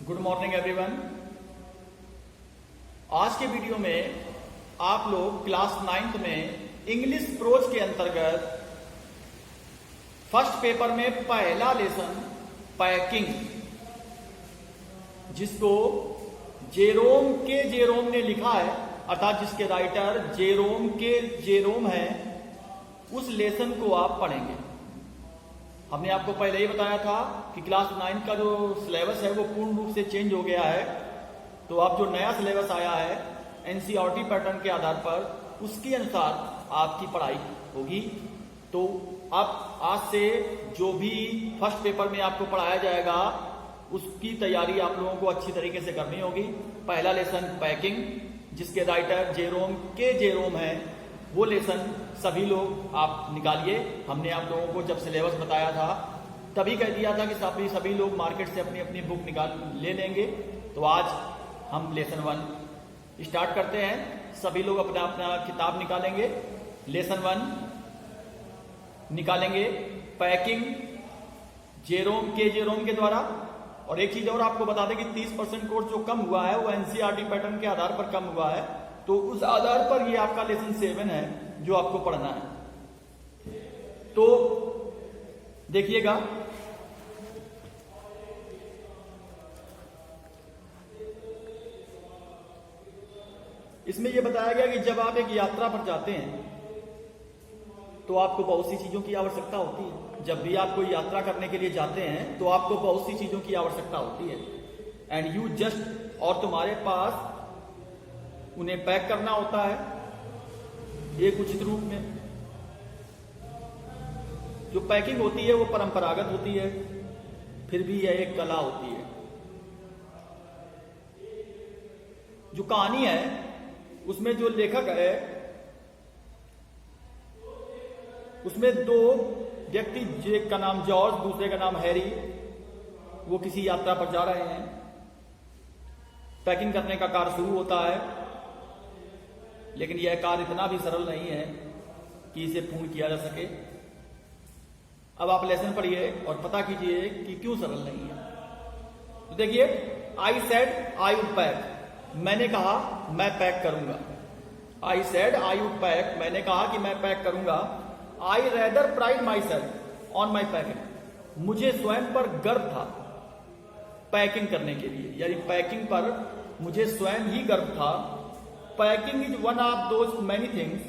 Good morning everyone. आज के video में आप लोग क्लास 9th में इंग्लिश प्रोज के अंतर्गत फर्स्ट पेपर में पहला लेसन पैकिंग, जिसको जेरोम ने लिखा है, अर्थात जिसके राइटर जेरोम है, उस लेसन को आप पढ़ेंगे। हमने आपको पहले ही बताया था कि क्लास 9 का जो सिलेबस है वो पूर्ण रूप से चेंज हो गया है। तो अब जो नया सिलेबस आया है एनसीईआरटी पैटर्न के आधार पर, उसके अनुसार आपकी पढ़ाई होगी। तो अब आज से जो भी फर्स्ट पेपर में आपको पढ़ाया जाएगा उसकी तैयारी आप लोगों को अच्छी तरीके से करनी होगी। पहला लेसन पैकिंग, जिसके राइटर जेरोम है, वो लेसन सभी लोग आप निकालिए। हमने आप लोगों को जब सिलेबस बताया था तभी कह दिया था कि सभी लोग मार्केट से अपनी अपनी बुक निकाल ले लेंगे। तो आज हम लेसन 1 स्टार्ट करते हैं। सभी लोग अपना अपना किताब निकालेंगे। लेसन 1 निकालेंगे पैकिंग, जेरोम के द्वारा। और एक चीज और आपको बता दें कि 30% कोर्स जो कम हुआ है वो एनसीईआरटी पैटर्न के आधार पर कम हुआ है। तो उस आधार पर ये आपका लेसन 7 है जो आपको पढ़ना है। तो देखिएगा, इसमें यह बताया गया कि जब आप एक यात्रा पर जाते हैं तो आपको बहुत सी चीजों की आवश्यकता होती है। जब भी आप कोई यात्रा करने के लिए जाते हैं तो आपको बहुत सी चीजों की आवश्यकता होती है। एंड यू जस्ट, और तुम्हारे पास उन्हें पैक करना होता है एक उचित रूप में। जो पैकिंग होती है वो परंपरागत होती है, फिर भी यह एक कला होती है। जो कहानी है उसमें जो लेखक है उसमें 2 व्यक्ति, एक का नाम जॉर्ज, दूसरे का नाम हैरी, वो किसी यात्रा पर जा रहे हैं। पैकिंग करने का कार्य शुरू होता है, लेकिन यह कार्य इतना भी सरल नहीं है कि इसे पूर्ण किया जा सके। अब आप लेसन पढ़िए और पता कीजिए कि क्यों सरल नहीं है। तो देखिए, I said I would pack, मैंने कहा मैं पैक करूंगा। I said I would pack, मैंने कहा कि मैं पैक करूंगा। आई rather pride my self on my packing, मुझे स्वयं पर गर्व था पैकिंग करने के लिए, यानी पैकिंग पर मुझे स्वयं ही गर्व था। Packing is one of those many things,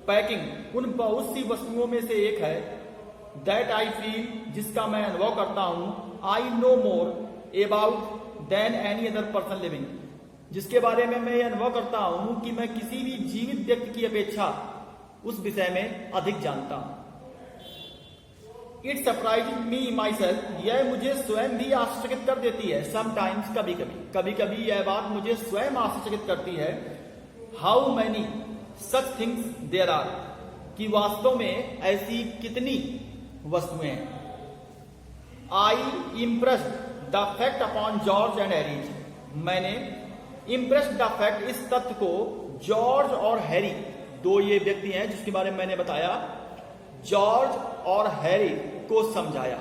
packing उन बहुत सी वस्तुओं में से एक है, दैट आई फील, जिसका मैं अनुभव करता हूं, I know more about than any other person living, जिसके बारे में मैं ये अनुभव करता हूं कि मैं किसी भी जीवित व्यक्ति की अपेक्षा उस विषय में अधिक जानता हूं। It surprise me my self, यह मुझे स्वयं भी आश्चर्यचकित कर देती है। समटाइम्स, कभी कभी यह बात मुझे स्वयं आश्चर्यचकित करती है। How many such things there are, कि वास्तव में ऐसी कितनी वस्तुएं हैं। I impressed the fact upon George and Harry, मैंने इम्प्रेस्ड द फैक्ट, इस तथ्य को जॉर्ज और हैरी, 2 ये व्यक्ति हैं जिसके बारे में मैंने बताया, जॉर्ज और हैरी को समझाया।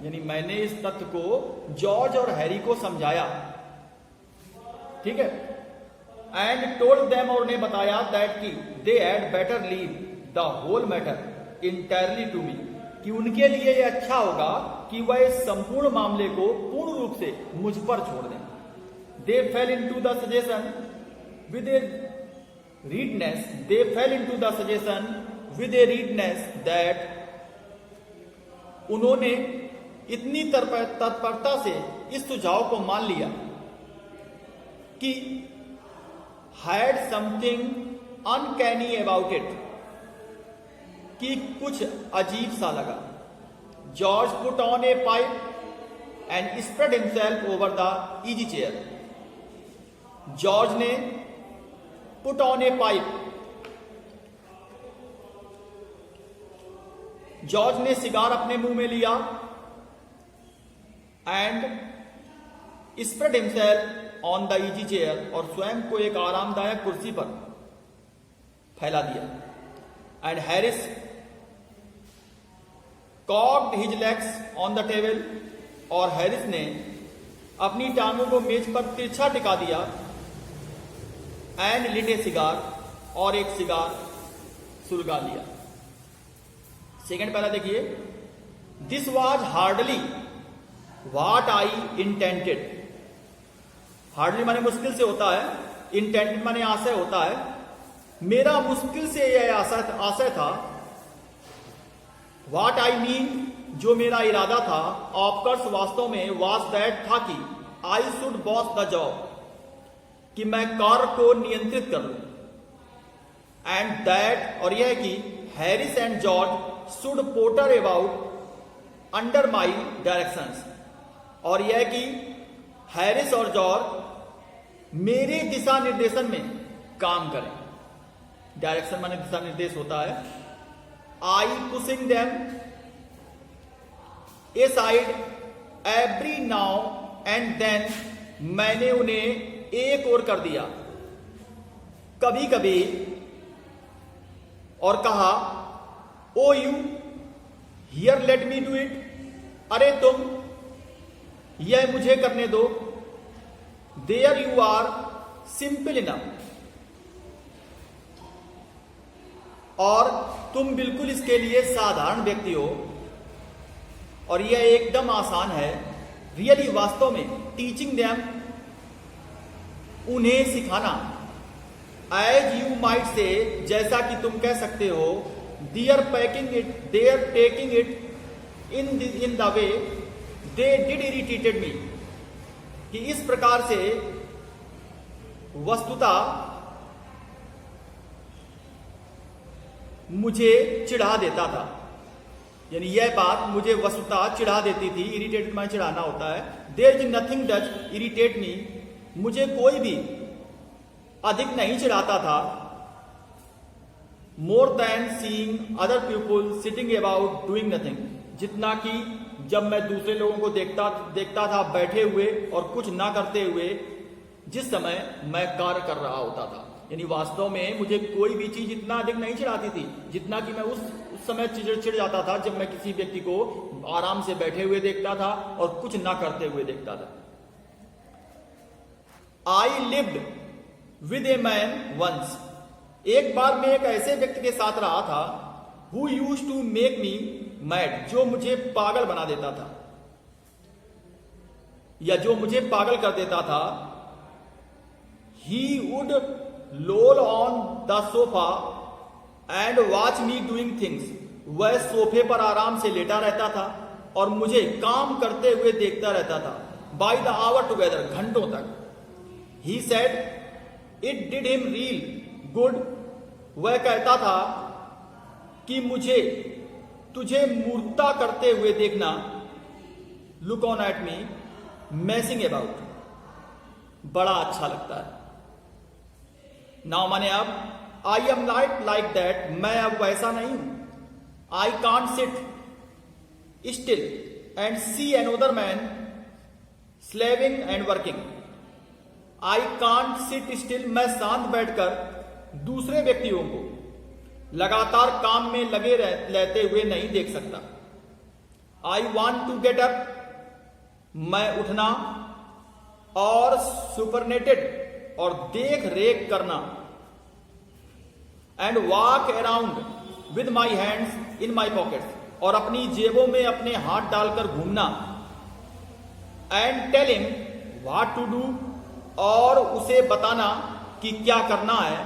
यानी मैंने इस तथ्य को जॉर्ज और हैरी को समझाया, ठीक है। एंड टोल्ड देम, और उन्हें बताया, दैट की they had better leave the whole matter entirely to me, कि उनके लिए यह अच्छा होगा कि वह इस संपूर्ण मामले को पूर्ण रूप से मुझ पर छोड़ दें। They fell into the suggestion with a readiness, they fell into the suggestion with a readiness that, उन्होंने इतनी तत्परता से इस सुझाव को मान लिया कि had something uncanny about it, कि कुछ अजीब सा लगा। George put on a pipe and spread himself over the easy chair, George ने put on a pipe, George ने सिगार अपने मुंह में लिया, and spread himself on the easy chair, और स्वयं को एक आरामदायक कुर्सी पर फैला दिया। And Harris cocked his legs on the table, और हैरिस ने अपनी टांगों को मेज पर तिरछा टिका दिया एंड लिट ए सिगार, और एक सिगार सुलगा लिया। सेकंड पहला देखिए, this was hardly what I intended. Hardly माने मुश्किल से होता है, इंटेंटेड माने आशय होता है। मेरा मुश्किल से यह आशय था, व्हाट आई मीन जो मेरा इरादा था, ऑफकोर्स वास्तव में, वाज दैट था कि I should boss the job, कि मैं कार्य को नियंत्रित कर लूं, एंड दैट, और यह कि Harris and George should potter about under my directions, और यह कि हैरिस और जॉर्ज मेरे दिशा निर्देशन में काम करें। डायरेक्शन माने दिशा निर्देश होता है। I pushing them aside every now and then, मैंने उन्हें एक ओर कर दिया कभी कभी, और कहा, oh you here let me do it, अरे तुम यह मुझे करने दो, there you are simple enough, और तुम बिल्कुल इसके लिए साधारण व्यक्ति हो, और यह एकदम आसान है। रियली वास्तव में, टीचिंग देम उन्हें सिखाना, एज यू माइट से जैसा कि तुम कह सकते हो, they're taking it in the way they did irritated me, कि इस प्रकार से वस्तुतः मुझे चिढ़ा देता था। यानी यह बात मुझे वस्तुतः चिढ़ा देती थी। इरिटेट में चिढ़ाना होता है। There is nothing does irritate me, मुझे कोई भी अधिक नहीं चिढ़ाता था, more than seeing other people sitting about doing nothing, जितना कि जब मैं दूसरे लोगों को देखता था बैठे हुए और कुछ ना करते हुए, जिस समय मैं कार्य कर रहा होता था। यानी वास्तव में मुझे कोई भी चीज इतना अधिक नहीं चिढ़ाती थी जितना कि मैं उस समय चिढ़ जाता था जब मैं किसी व्यक्ति को आराम से बैठे हुए देखता था और कुछ ना करते हुए देखता था। I lived with a man once, एक बार मैं एक ऐसे व्यक्ति के साथ रहा था, who used to make me mad, जो मुझे पागल बना देता था, या जो मुझे पागल कर देता था। He would lol on the sofa and watch me doing things, वह सोफे पर आराम से लेटा रहता था और मुझे काम करते हुए देखता रहता था। बाय द आवर टुगेदर, घंटों तक। He said it did him real good, वह कहता था कि मुझे तुझे मूर्खता करते हुए देखना, look on at me मैसिंग about, बड़ा अच्छा लगता है। नाउ माने अब, I am not like that, मैं अब वैसा नहीं हूं। I can't sit still and see another man slaving and working. I can't sit still, मैं शांत बैठकर दूसरे व्यक्तियों को लगातार काम में लगे रहते हुए नहीं देख सकता। I want to get up, मैं उठना और सुपरनेटेड और देख रेख करना, and walk around with my hands in my pockets, और अपनी जेबों में अपने हाथ डालकर घूमना, and tell him what to do, और उसे बताना कि क्या करना है,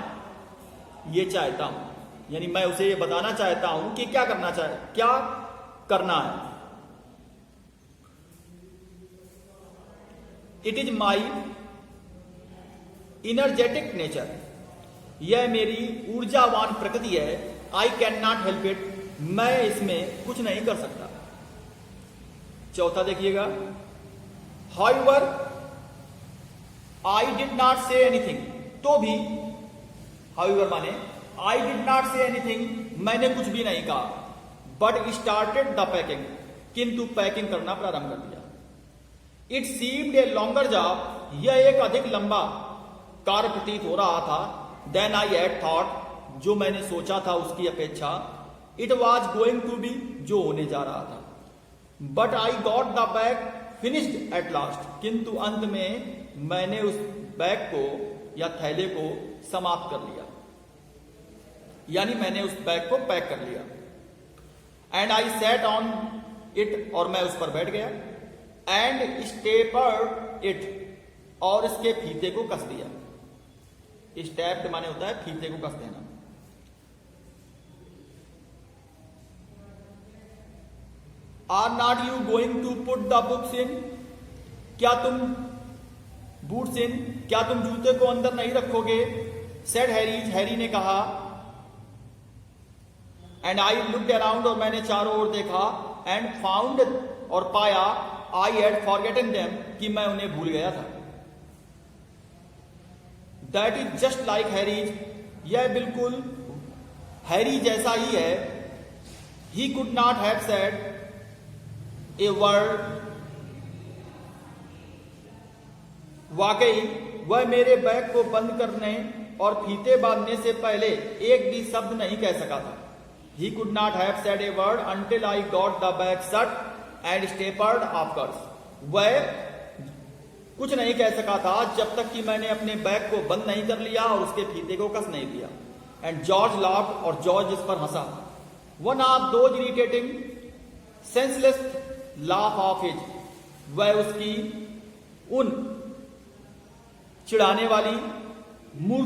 ये चाहता हूं। यानी मैं उसे ये बताना चाहता हूं कि क्या करना है। It is my energetic nature, यह मेरी ऊर्जावान प्रकृति है। I can not help it, मैं इसमें कुछ नहीं कर सकता। चौथा देखिएगा, however I did not say anything, तो भी, हाउएवर माने I did not say anything, मैंने कुछ भी नहीं कहा, बट स्टार्टेड द पैकिंग, किंतु पैकिंग करना प्रारंभ कर दिया। It seemed a longer job, यह एक अधिक लंबा कार्य प्रतीत हो रहा था, देन आई हैड थॉट, जो मैंने सोचा था उसकी अपेक्षा, it was going to be, जो होने जा रहा था। But I got the bag finished at last, किंतु अंत में मैंने उस बैग को या थैले को समाप्त कर लिया, यानी मैंने उस बैग को पैक कर लिया। And I set on it, और मैं उस पर बैठ गया। एंड स्टेपर्ड इट, और इसके फीते को कस दिया। स्टेप्ड माने होता है फीते को कस देना। Are not you going to put the books in, क्या तुम बूट्स इन, क्या तुम जूते को अंदर नहीं रखोगे? सेड हैरी, हैरी ने कहा। एंड आई लुक्ड अराउंड, और मैंने चारों ओर देखा। एंड फाउंड, और पाया, आई हैड फॉरगेटन देम, कि मैं उन्हें भूल गया था। That is just like Harry, यह बिल्कुल हैरी जैसा ही है। He could not have said a word, वाकई वह मेरे बैग को बंद करने और फीते बांधने से पहले एक भी शब्द नहीं कह सका था। He could not have said a word until I got the bag shut and stapled afterwards. वह कुछ नहीं कह सका था जब तक कि मैंने अपने बैग को बंद नहीं कर लिया और उसके फीते को कस नहीं दिया। एंड जॉर्ज लाफ्ड, और जॉर्ज इस पर हंसा। One of those irritating senseless laugh of his, वह उसकी उन चिढ़ाने वाली मूर्ख